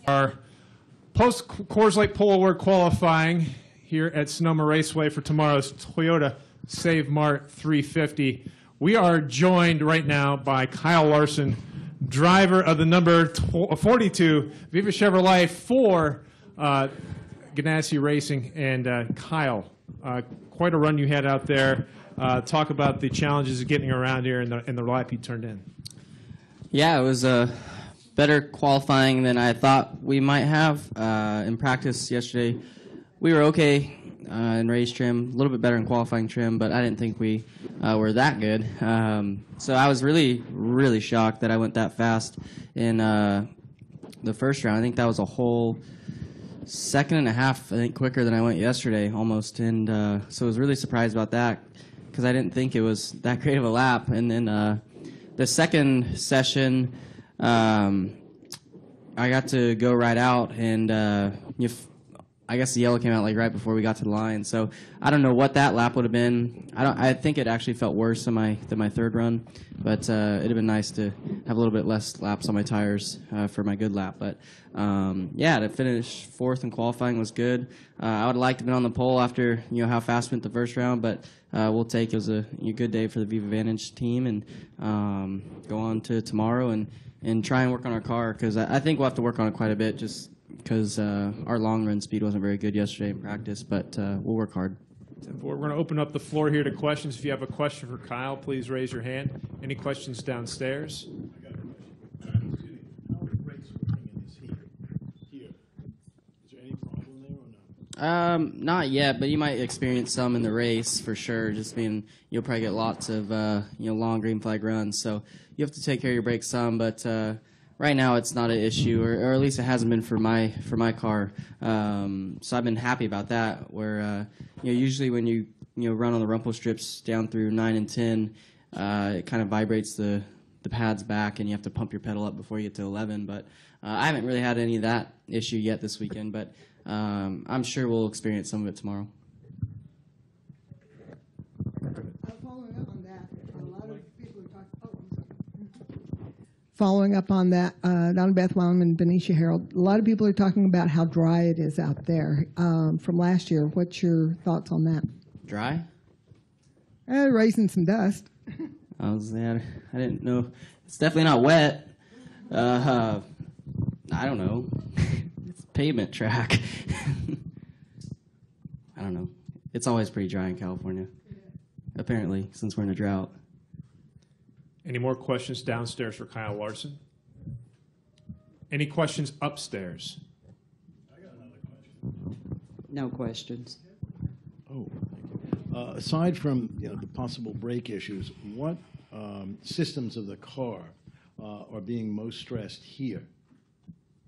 Our post-Coors Light Pole Award qualifying here at Sonoma Raceway for tomorrow's Toyota Save Mart 350. We are joined right now by Kyle Larson, driver of the number 42 Viva Chevrolet for Ganassi Racing. And Kyle, quite a run you had out there. Talk about the challenges of getting around here and the lap you turned in. Yeah, it was better qualifying than I thought we might have. In practice yesterday, we were okay in race trim, a little bit better in qualifying trim, but I didn't think we were that good. So I was really, really shocked that I went that fast in the first round. I think that was a whole second and a half, I think, quicker than I went yesterday, almost. And so I was really surprised about that because I didn't think it was that great of a lap. And then the second session, I got to go right out, and I guess the yellow came out like right before we got to the line. So I don't know what that lap would have been. I think it actually felt worse than my third run, but it'd have been nice to have a little bit less laps on my tires for my good lap. But yeah, to finish fourth in qualifying was good. I would have liked to have been on the pole after how fast we went the first round, but we'll take it. It was a good day for the Viva Vantage team, and go on to tomorrow and try and work on our car, because I think we'll have to work on it quite a bit, just because our long run speed wasn't very good yesterday in practice, but we'll work hard. We're going to open up the floor here to questions. If you have a question for Kyle, please raise your hand. Any questions downstairs? I got a question. How is brakes working in this here? Is there any problem there or no? Not yet, but you might experience some in the race for sure. Just being, you'll probably get lots of long green flag runs, so you have to take care of your brakes some. But right now, it's not an issue, or at least it hasn't been for my car. So I've been happy about that. Where usually when you run on the rumple strips down through 9 and 10, it kind of vibrates the pads back, and you have to pump your pedal up before you get to 11. But I haven't really had any of that issue yet this weekend. But I'm sure we'll experience some of it tomorrow. Following up on that, Donna Beth Wellman and Benicia Harold, a lot of people are talking about how dry it is out there from last year. What's your thoughts on that? Dry? Raising some dust. I didn't know. It's definitely not wet. I don't know. It's a pavement track. I don't know. It's always pretty dry in California, apparently, since we're in a drought. Any more questions downstairs for Kyle Larson? Any questions upstairs? I got another question. No questions. Oh, aside from the possible brake issues, what systems of the car are being most stressed here,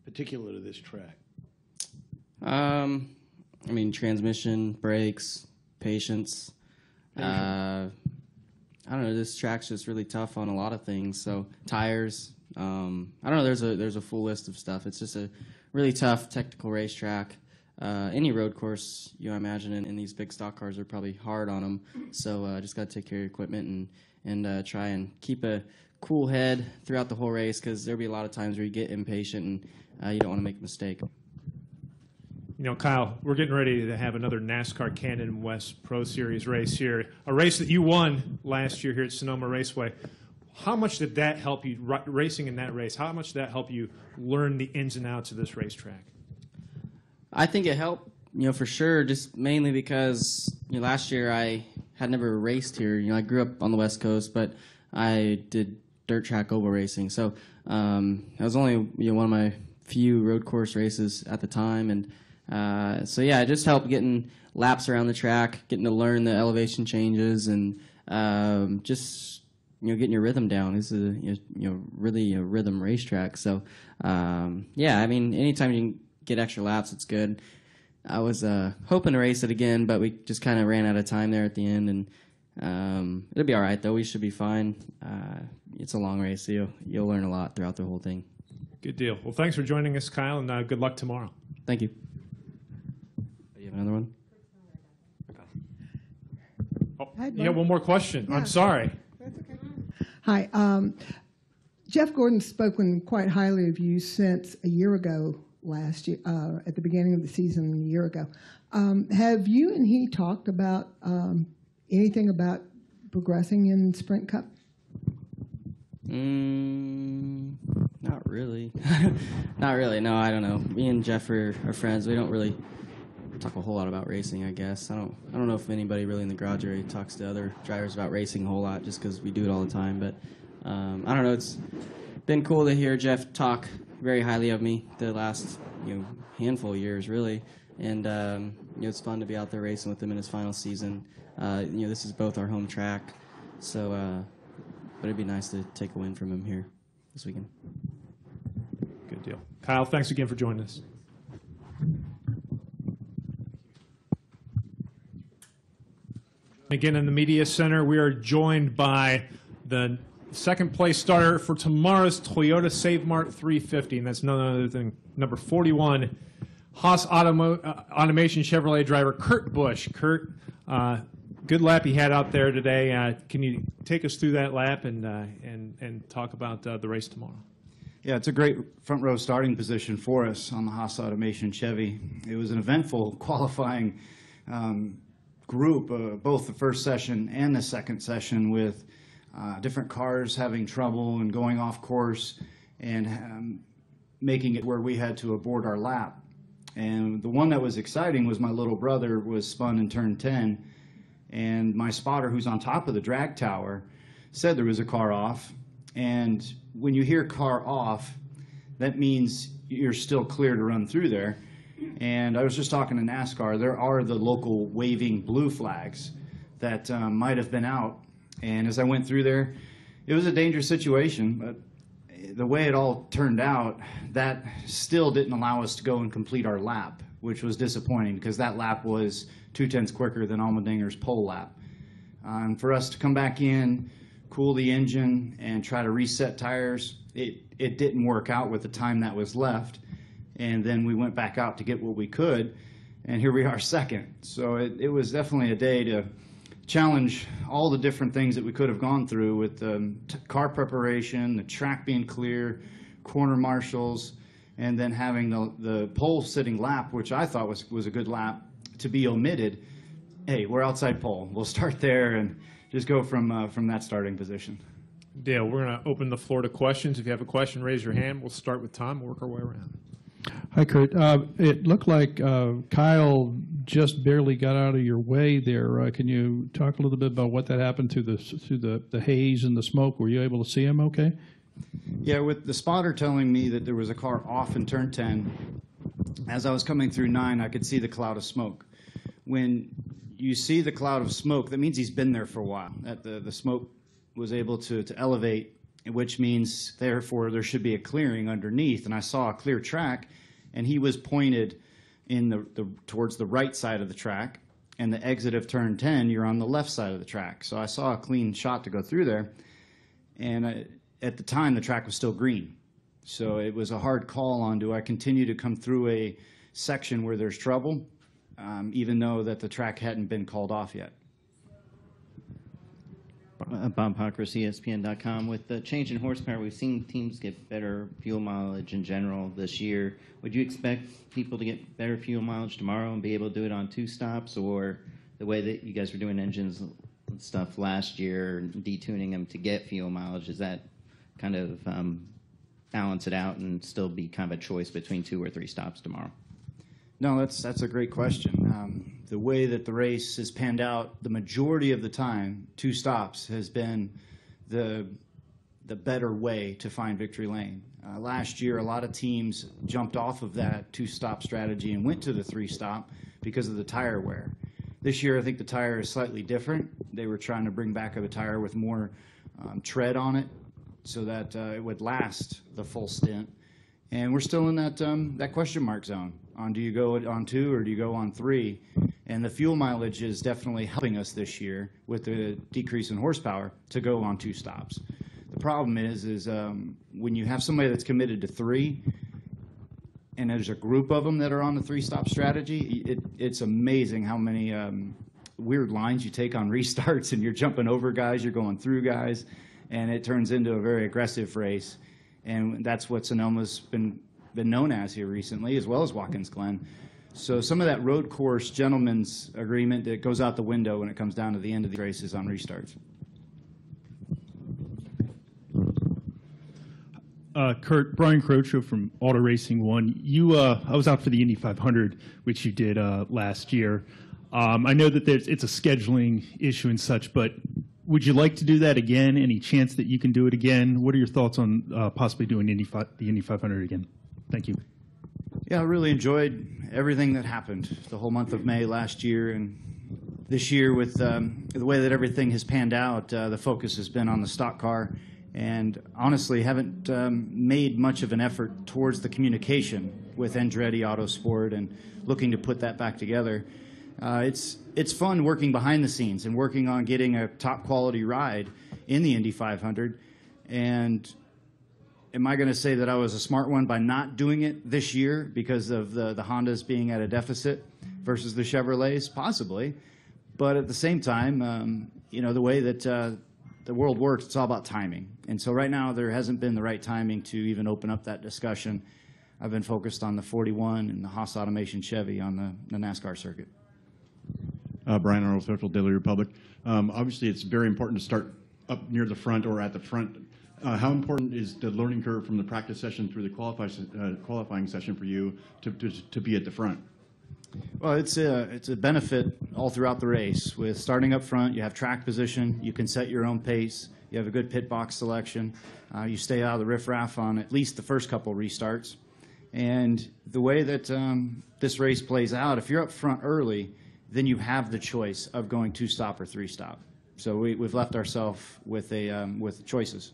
particular to this track? I mean, transmission, brakes, patience. I don't know. This track's just really tough on a lot of things. So tires. I don't know. There's a full list of stuff. It's just a really tough technical racetrack. Any road course, I imagine, in these big stock cars are probably hard on them. So just got to take care of your equipment and try and keep a cool head throughout the whole race, because there'll be a lot of times where you get impatient and you don't want to make a mistake. Kyle, we're getting ready to have another NASCAR Canada West Pro Series race here, a race that you won last year here at Sonoma Raceway. How much did that help you, racing in that race, how much did that help you learn the ins and outs of this racetrack? I think it helped, for sure, just mainly because last year I had never raced here. I grew up on the West Coast, but I did dirt track oval racing. So that was only one of my few road course races at the time, and so yeah, it just helped getting laps around the track, getting to learn the elevation changes, and just getting your rhythm down. This is really a rhythm racetrack. So yeah, I mean, anytime you can get extra laps, it's good. I was hoping to race it again, but we just kind of ran out of time there at the end, and it'll be all right though. We should be fine. It's a long race, so you'll learn a lot throughout the whole thing. Good deal. Well, thanks for joining us, Kyle, and good luck tomorrow. Thank you. You have another one? Oh, you have one more question. Yeah. I'm sorry. That's okay. Hi. Jeff Gordon's spoken quite highly of you since a year ago last year, at the beginning of the season a year ago. Have you and he talked about anything about progressing in Sprint Cup? Not really. Not really. No, I don't know. Me and Jeff are friends. We don't really talk a whole lot about racing, I guess. I don't know if anybody really in the garage area talks to other drivers about racing a whole lot, just because we do it all the time. But I don't know. It's been cool to hear Jeff talk very highly of me the last handful of years, really. And it's fun to be out there racing with him in his final season. This is both our home track, so but it'd be nice to take a win from him here this weekend. Good deal. Kyle, thanks again for joining us. Again, in the Media Center, we are joined by the second place starter for tomorrow's Toyota Save Mart 350, and that's none other than number 41, Haas Automation Chevrolet driver Kurt Busch. Kurt, good lap he had out there today. Can you take us through that lap and talk about the race tomorrow? Yeah, it's a great front row starting position for us on the Haas Automation Chevy. It was an eventful qualifying group, both the first session and the second session, with different cars having trouble and going off course and making it where we had to abort our lap. And the one that was exciting was my little brother was spun in turn 10, and my spotter, who's on top of the drag tower, said there was a car off. And when you hear car off, that means you're still clear to run through there. And I was just talking to NASCAR. There are the local waving blue flags that might have been out. And as I went through there, it was a dangerous situation, but the way it all turned out, that still didn't allow us to go and complete our lap, which was disappointing because that lap was 0.2 quicker than Allmendinger's pole lap. And for us to come back in, cool the engine, and try to reset tires, it didn't work out with the time that was left. And then we went back out to get what we could, and here we are second. So it was definitely a day to challenge all the different things that we could have gone through with the car preparation, the track being clear, corner marshals, and then having the pole sitting lap, which I thought was a good lap, to be omitted. Hey, we're outside pole. We'll start there and just go from that starting position. Dale, we're going to open the floor to questions. If you have a question, raise your hand. We'll start with Tom. We'll work our way around. Hi, Kurt. It looked like Kyle just barely got out of your way there. Can you talk a little bit about what that happened to the haze and the smoke? Were you able to see him okay? Yeah, with the spotter telling me that there was a car off in turn 10, as I was coming through 9, I could see the cloud of smoke. When you see the cloud of smoke, that means he's been there for a while, that the smoke was able to elevate, which means, therefore, there should be a clearing underneath. And I saw a clear track, and he was pointed in towards the right side of the track, and the exit of turn 10, you're on the left side of the track. So I saw a clean shot to go through there, and at the time, the track was still green. So it was a hard call on, do I continue to come through a section where there's trouble, even though that the track hadn't been called off yet. Bob Pockris, ESPN.com. With the change in horsepower, we've seen teams get better fuel mileage in general this year. Would you expect people to get better fuel mileage tomorrow and be able to do it on 2 stops, or the way that you guys were doing engines and stuff last year, detuning them to get fuel mileage, does that kind of balance it out and still be kind of a choice between 2 or 3 stops tomorrow? No, that's a great question. The way that the race has panned out, the majority of the time, 2 stops has been the better way to find victory lane. Last year, a lot of teams jumped off of that 2-stop strategy and went to the 3-stop because of the tire wear. This year, I think the tire is slightly different. They were trying to bring back a tire with more tread on it so that it would last the full stint. And we're still in that question mark zone on, do you go on 2 or do you go on 3? And the fuel mileage is definitely helping us this year with the decrease in horsepower to go on 2 stops. The problem is when you have somebody that's committed to 3 and there's a group of them that are on the 3-stop strategy, it's amazing how many weird lines you take on restarts, and you're jumping over guys, you're going through guys, and it turns into a very aggressive race. And that's what Sonoma's been known as here recently, as well as Watkins Glen. So some of that road course gentleman's agreement that goes out the window when it comes down to the end of the races on restarts. Kurt, Brian Crocho from Auto Racing One. I was out for the Indy 500, which you did last year. I know that it's a scheduling issue and such, but would you like to do that again? Any chance that you can do it again? What are your thoughts on possibly doing the Indy 500 again? Thank you. Yeah, I really enjoyed everything that happened the whole month of May last year, and this year with the way that everything has panned out, the focus has been on the stock car, and honestly haven't made much of an effort towards the communication with Andretti Autosport and looking to put that back together. It's fun working behind the scenes and working on getting a top quality ride in the Indy 500. And am I going to say that I was a smart one by not doing it this year because of the Hondas being at a deficit versus the Chevrolets? Possibly. But at the same time, the way that the world works, it's all about timing. And so right now there hasn't been the right timing to even open up that discussion. I've been focused on the 41 and the Haas Automation Chevy on the NASCAR circuit. Brian Arnold, Social Daily Republic. Obviously, it's very important to start up near the front or at the front. How important is the learning curve from the practice session through the qualifying session for you to be at the front? Well, it's a benefit all throughout the race. With starting up front, you have track position, you can set your own pace, you have a good pit box selection, you stay out of the riffraff on at least the first couple restarts. And the way that this race plays out, if you're up front early, then you have the choice of going 2-stop or 3-stop. So we've left ourselves with choices.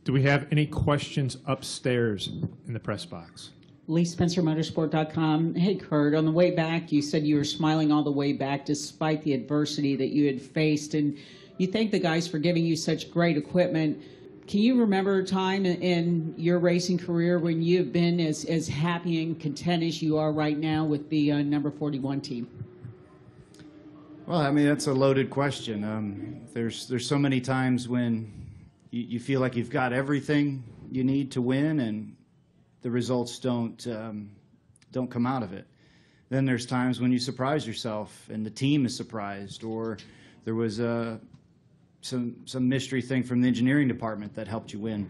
Do we have any questions upstairs in the press box? Lee Spencer, Motorsport.com. Hey, Kurt, on the way back, you said you were smiling all the way back despite the adversity that you had faced, and you thank the guys for giving you such great equipment. Can you remember a time in your racing career when you've been as happy and content as you are right now with the number 41 team? Well, I mean, that's a loaded question. There's so many times when you feel like you've got everything you need to win, and the results don't come out of it. Then there's times when you surprise yourself, and the team is surprised, or there was some mystery thing from the engineering department that helped you win.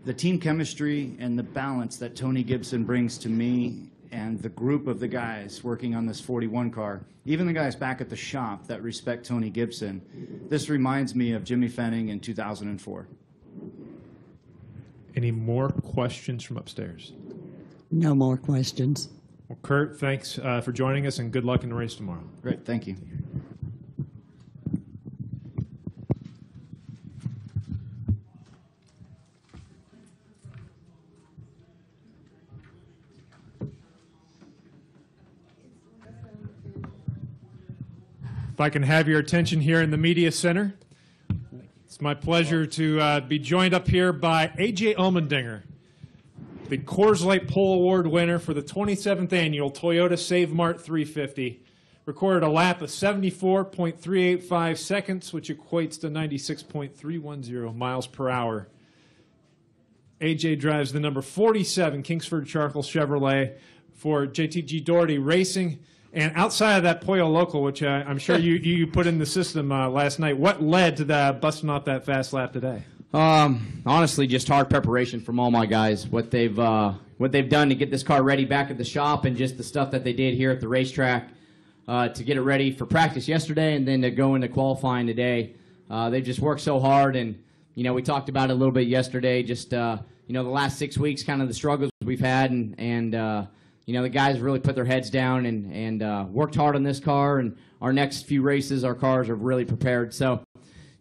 The team chemistry and the balance that Tony Gibson brings to me and the group of the guys working on this 41 car, even the guys back at the shop that respect Tony Gibson, this reminds me of Jimmy Fenning in 2004. Any more questions from upstairs? No more questions. Well, Kurt, thanks for joining us, and good luck in the race tomorrow. Great, thank you. If I can have your attention here in the Media Center. It's my pleasure to be joined up here by A.J. Allmendinger, the Coors Light Pole Award winner for the 27th annual Toyota Save Mart 350. Recorded a lap of 74.385 seconds, which equates to 96.310 miles per hour. A.J. drives the number 47 Kingsford Charcoal Chevrolet for JTG Doherty Racing. And outside of that Pollo Local, which I'm sure you put in the system last night, what led to busting off that fast lap today? Honestly, just hard preparation from all my guys. What they've done to get this car ready back at the shop, and just the stuff that they did here at the racetrack to get it ready for practice yesterday, and then to go into qualifying today. They've just worked so hard, and we talked about it a little bit yesterday. Just the last 6 weeks, kind of the struggles we've had, and the guys really put their heads down and worked hard on this car, and our next few races, our cars are really prepared. So,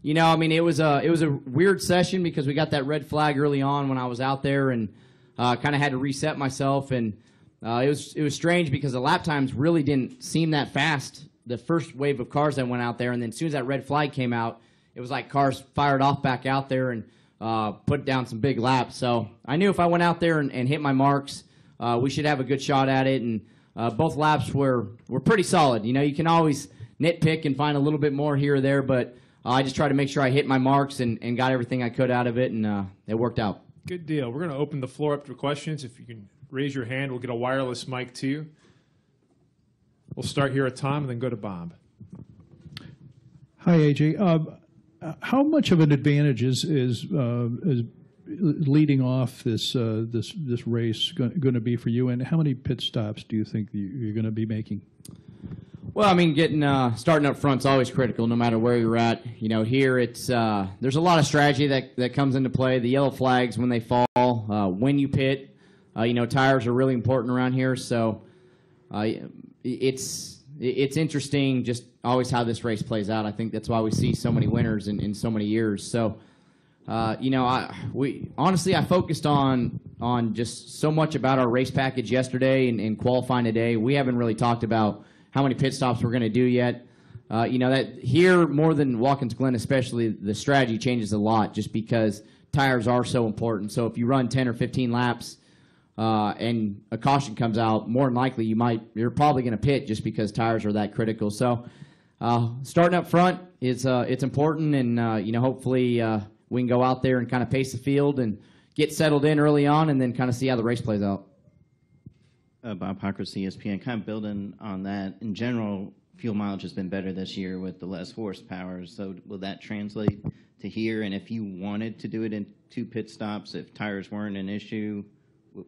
it was a weird session because we got that red flag early on when I was out there, and kind of had to reset myself, and it was strange because the lap times really didn't seem that fast. The first wave of cars that went out there, and then as soon as that red flag came out, it was like cars fired off back out there and put down some big laps. So I knew if I went out there and hit my marks, we should have a good shot at it, and both laps were pretty solid. You can always nitpick and find a little bit more here or there, but I just tried to make sure I hit my marks and got everything I could out of it, and it worked out. Good deal. We're going to open the floor up for questions. If you can raise your hand, we'll get a wireless mic to you. We'll start here at Tom and then go to Bob. Hi, AJ. How much of an advantage is leading off this race going to be for you, and how many pit stops do you think you're going to be making? Well, I mean, starting up front's always critical, no matter where you're at. You know, here it's there's a lot of strategy that comes into play. The yellow flags when they fall, when you pit, you know, tires are really important around here. So it's interesting just always how this race plays out. I think that's why we see so many winners in so many years. So. You know, I focused on just so much about our race package yesterday and qualifying today. We haven't really talked about how many pit stops we're going to do yet. You know, that here more than Watkins Glen especially, the strategy changes a lot just because tires are so important. So if you run 10 or 15 laps and a caution comes out, more than likely you're probably going to pit just because tires are that critical. So starting up front it's important, and you know, hopefully we can go out there and kind of pace the field and get settled in early on and then kind of see how the race plays out. Bob Pockers, ESPN, kind of building on that. In general, fuel mileage has been better this year with the less horsepower. So will that translate to here? And if you wanted to do it in 2 pit stops, if tires weren't an issue,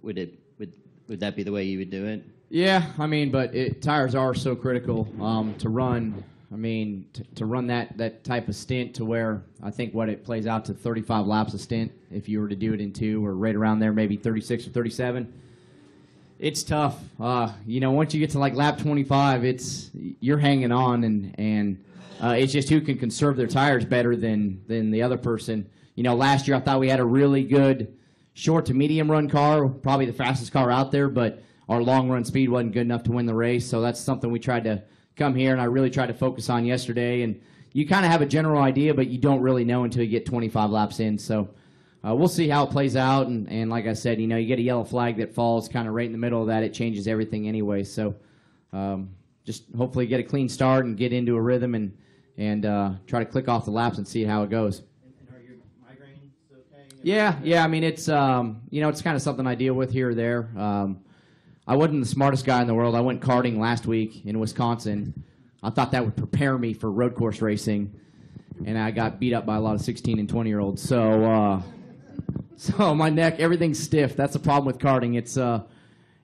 would that be the way you would do it? Yeah, I mean, but tires are so critical to run. I mean, to run that type of stint to where I think it plays out to 35 laps a stint if you were to do it in 2 or right around there, maybe 36 or 37. It's tough. You know, once you get to like lap 25, you're hanging on, and it's just who can conserve their tires better than the other person. You know, last year I thought we had a really good short to medium run car, probably the fastest car out there, but our long run speed wasn't good enough to win the race. So that's something we tried to come here, and I really tried to focus on yesterday. And you kind of have a general idea, but you don't really know until you get 25 laps in. So we'll see how it plays out. And like I said, you know, you get a yellow flag that falls kind of right in the middle of that, it changes everything anyway. So just hopefully get a clean start and get into a rhythm and try to click off the laps and see how it goes. And are your migraines okay? Yeah. I mean, it's you know, it's kind of something I deal with here or there. I wasn't the smartest guy in the world. I went karting last week in Wisconsin. I thought that would prepare me for road course racing, and I got beat up by a lot of 16 and 20-year-olds. So my neck, everything's stiff. That's the problem with karting.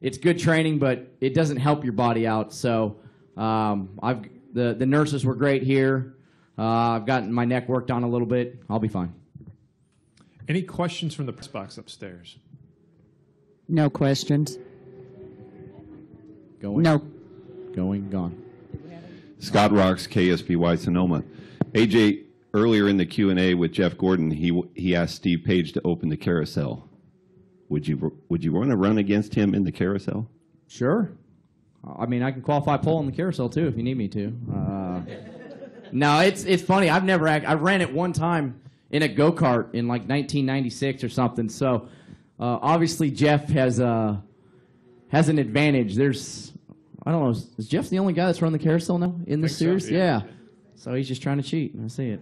It's good training, but it doesn't help your body out. So the nurses were great here. I've gotten my neck worked on a little bit. I'll be fine. Any questions from the press box upstairs? No questions. Going? No. Going, gone. Scott Rocks, KSBY Sonoma. AJ, earlier in the Q&A with Jeff Gordon, he asked Steve Page to open the carousel. Would you want to run against him in the carousel? Sure. I mean, I can qualify pole in the carousel too if you need me to. No, it's funny. I ran it one time in a go-kart in like 1996 or something. So obviously Jeff has an advantage. I don't know, is Jeff the only guy that's run the carousel now in this series? So, yeah. So he's just trying to cheat. I see it.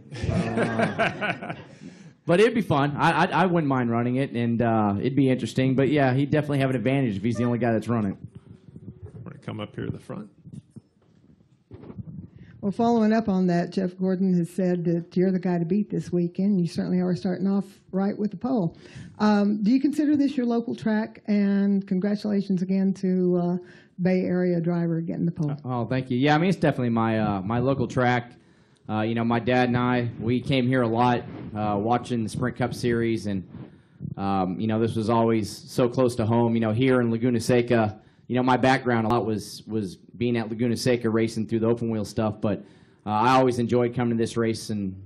But it'd be fun. I wouldn't mind running it, and it'd be interesting. But yeah, he'd definitely have an advantage if he's the only guy that's running. Want to come up here to the front? Well, following up on that, Jeff Gordon has said that you're the guy to beat this weekend. You certainly are starting off right with the pole. Do you consider this your local track? And congratulations again to Bay Area driver getting the pole. Oh, thank you. Yeah, I mean, it's definitely my local track. You know, my dad and I, we came here a lot watching the Sprint Cup Series, and, you know, this was always so close to home. You know, here in Laguna Seca, you know, my background a lot was being at Laguna Seca racing through the open wheel stuff, but I always enjoyed coming to this race and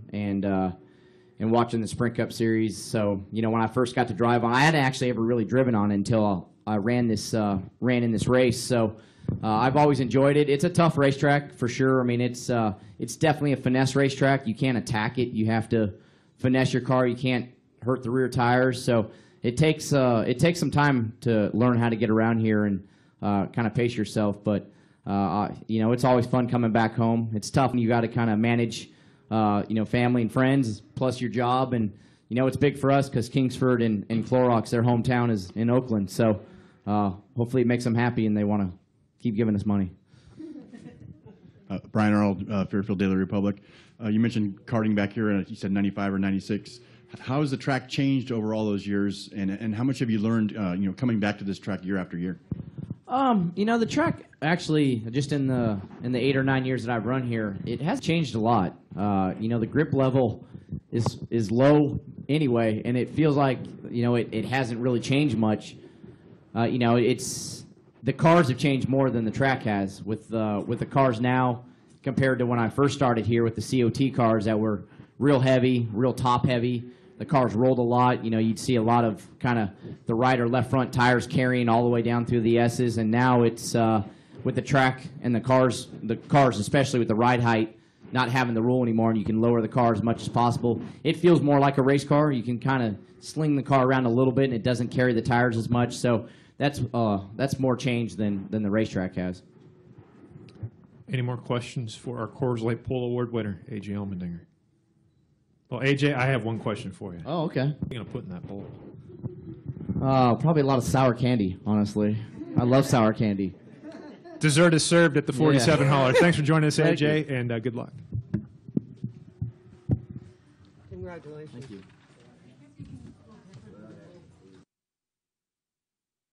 watching the Sprint Cup Series. So, you know, when I first got to drive on, I hadn't actually ever really driven on it until I ran in this race. So I've always enjoyed it. It's a tough racetrack for sure. I mean, it's definitely a finesse racetrack. You can't attack it. You have to finesse your car. You can't hurt the rear tires. So it takes some time to learn how to get around here and kind of pace yourself. But you know, it's always fun coming back home. It's tough, and you got to kind of manage family and friends, plus your job. And, it's big for us because Kingsford and Clorox, their hometown is in Oakland. So hopefully it makes them happy and they want to keep giving us money. Brian Arnold, Fairfield Daily Republic. You mentioned karting back here, and you said 95 or 96. How has the track changed over all those years, and how much have you learned, coming back to this track year after year? The track actually, just in the 8 or 9 years that I've run here, it has changed a lot. The grip level is low anyway, and it feels like it hasn't really changed much. The cars have changed more than the track has with the cars now compared to when I first started here with the COT cars that were real heavy, real top heavy. The cars rolled a lot. You'd see a lot of kind of the right or left front tires carrying all the way down through the S's, and now it's with the track and the cars, especially with the ride height, not having the rule anymore, and you can lower the car as much as possible. It feels more like a race car. You can kind of sling the car around a little bit, and it doesn't carry the tires as much. So that's more change than the racetrack has. Any more questions for our Coors Light Pole Award winner, A.J. Allmendinger? Well, A.J., I have one question for you. Oh, okay. What are you going to put in that bowl? Probably a lot of sour candy, honestly. I love sour candy. Dessert is served at the 47 Holler. Thanks for joining us, Thank A.J., you. and good luck. Congratulations. Thank you.